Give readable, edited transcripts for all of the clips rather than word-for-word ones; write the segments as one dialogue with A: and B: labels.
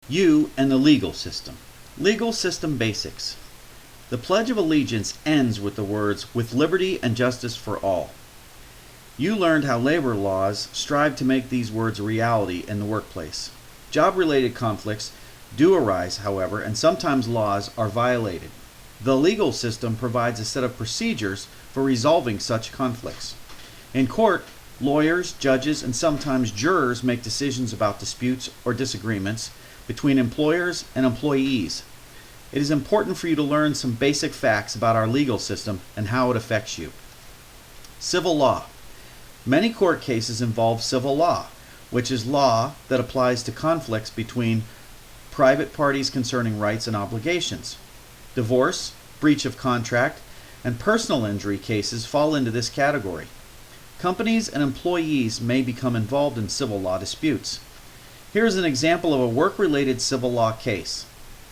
A: You and the legal system. Legal system basics. The Pledge of Allegiance ends with the words, "with liberty and justice for all." You learned how labor laws strive to make these words a reality in the workplace. Job-related conflicts do arise, however, and sometimes laws are violated. The legal system provides a set of procedures for resolving such conflicts. In court, lawyers, judges, and sometimes jurors make decisions about disputes or disagreements between employers and employees. It is important for you to learn some basic facts about our legal system and how it affects you. Civil law. Many court cases involve civil law, which is law that applies to conflicts between private parties concerning rights and obligations. Divorce, breach of contract, and personal injury cases fall into this category. Companies and employees may become involved in civil law disputes. Here is an example of a work-related civil law case.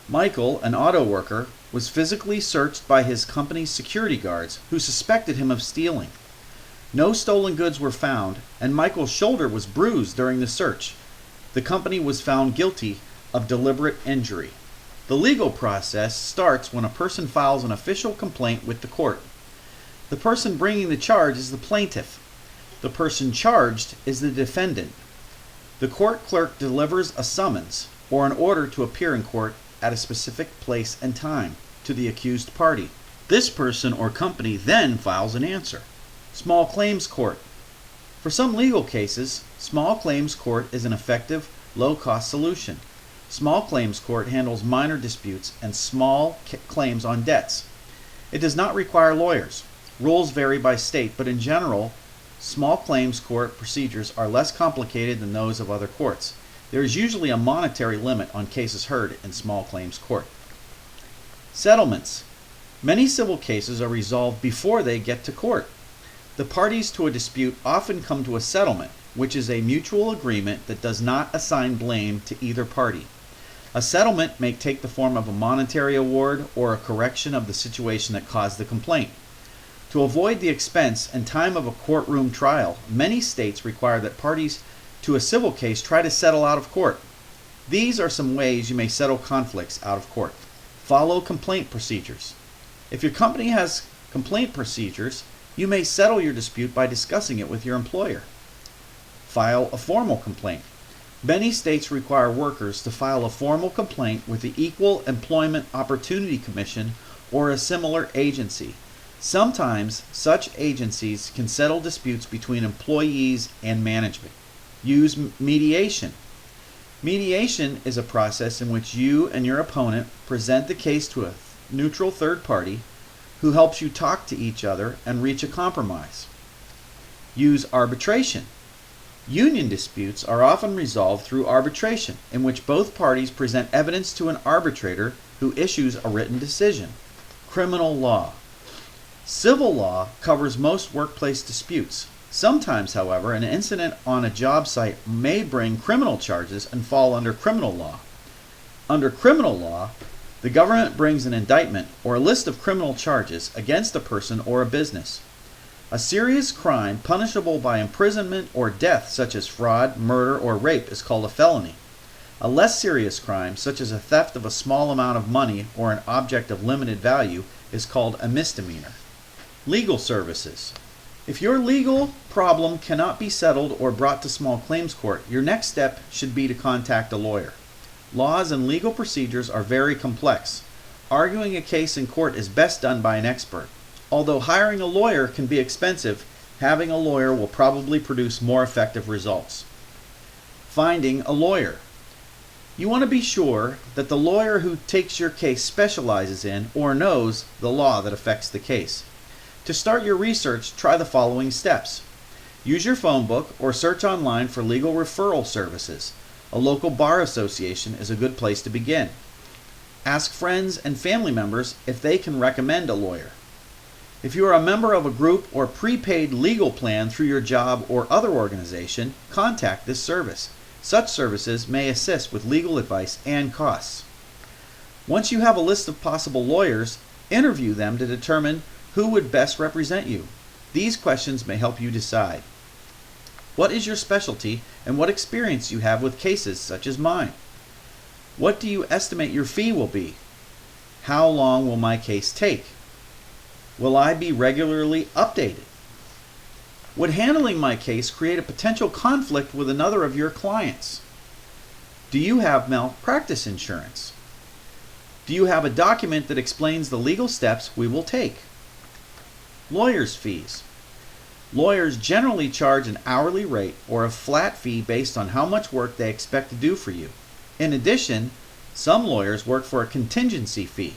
A: Michael, an auto worker, was physically searched by his company's security guards who suspected him of stealing. No stolen goods were found, and Michael's shoulder was bruised during the search. The company was found guilty of deliberate injury. The legal process starts when a person files an official complaint with the court. The person bringing the charge is the plaintiff. The person charged is the defendant. The court clerk delivers a summons or an order to appear in court at a specific place and time to the accused party. This person or company then files an answer. Small claims court. For some legal cases, small claims court is an effective, low-cost solution. Small claims court handles minor disputes and small claims on debts. It does not require lawyers. Rules vary by state, but in general, small claims court procedures are less complicated than those of other courts. There is usually a monetary limit on cases heard in small claims court. Settlements. Many civil cases are resolved before they get to court. The parties to a dispute often come to a settlement, which is a mutual agreement that does not assign blame to either party. A settlement may take the form of a monetary award or a correction of the situation that caused the complaint. To avoid the expense and time of a courtroom trial, many states require that parties to a civil case try to settle out of court. These are some ways you may settle conflicts out of court. Follow complaint procedures. If your company has complaint procedures, you may settle your dispute by discussing it with your employer. File a formal complaint. Many states require workers to file a formal complaint with the Equal Employment Opportunity Commission or a similar agency. Sometimes such agencies can settle disputes between employees and management. Use mediation. Mediation is a process in which you and your opponent present the case to a neutral third party who helps you talk to each other and reach a compromise. Use arbitration. Union disputes are often resolved through arbitration, in which both parties present evidence to an arbitrator who issues a written decision. Criminal law. Civil law covers most workplace disputes. Sometimes, however, an incident on a job site may bring criminal charges and fall under criminal law. Under criminal law, the government brings an indictment or a list of criminal charges against a person or a business. A serious crime punishable by imprisonment or death, such as fraud, murder, or rape, is called a felony. A less serious crime, such as a theft of a small amount of money or an object of limited value, is called a misdemeanor. Legal services. If your legal problem cannot be settled or brought to small claims court, your next step should be to contact a lawyer. Laws and legal procedures are very complex. Arguing a case in court is best done by an expert. Although hiring a lawyer can be expensive, having a lawyer will probably produce more effective results. Finding a lawyer. You want to be sure that the lawyer who takes your case specializes in or knows the law that affects the case. To start your research, try the following steps. Use your phone book or search online for legal referral services. A local bar association is a good place to begin. Ask friends and family members if they can recommend a lawyer. If you are a member of a group or prepaid legal plan through your job or other organization, contact this service. Such services may assist with legal advice and costs. Once you have a list of possible lawyers, interview them to determine who would best represent you. These questions may help you decide. What is your specialty and what experience you have with cases such as mine? What do you estimate your fee will be? How long will my case take? Will I be regularly updated? Would handling my case create a potential conflict with another of your clients? Do you have malpractice insurance? Do you have a document that explains the legal steps we will take? Lawyers' fees. Lawyers generally charge an hourly rate or a flat fee based on how much work they expect to do for you. In addition, some lawyers work for a contingency fee,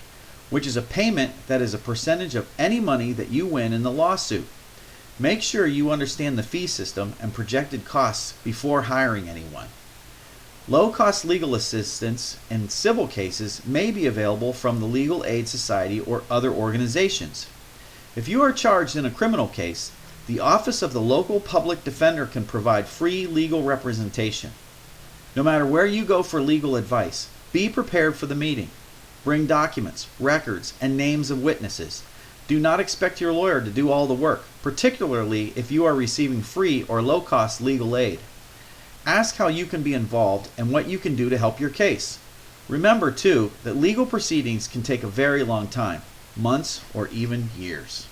A: which is a payment that is a percentage of any money that you win in the lawsuit. Make sure you understand the fee system and projected costs before hiring anyone. Low-cost legal assistance in civil cases may be available from the Legal Aid Society or other organizations. If you are charged in a criminal case, the Office of the Local Public Defender can provide free legal representation. No matter where you go for legal advice, be prepared for the meeting. Bring documents, records, and names of witnesses. Do not expect your lawyer to do all the work, particularly if you are receiving free or low-cost legal aid. Ask how you can be involved and what you can do to help your case. Remember, too, that legal proceedings can take a very long time, months or even years.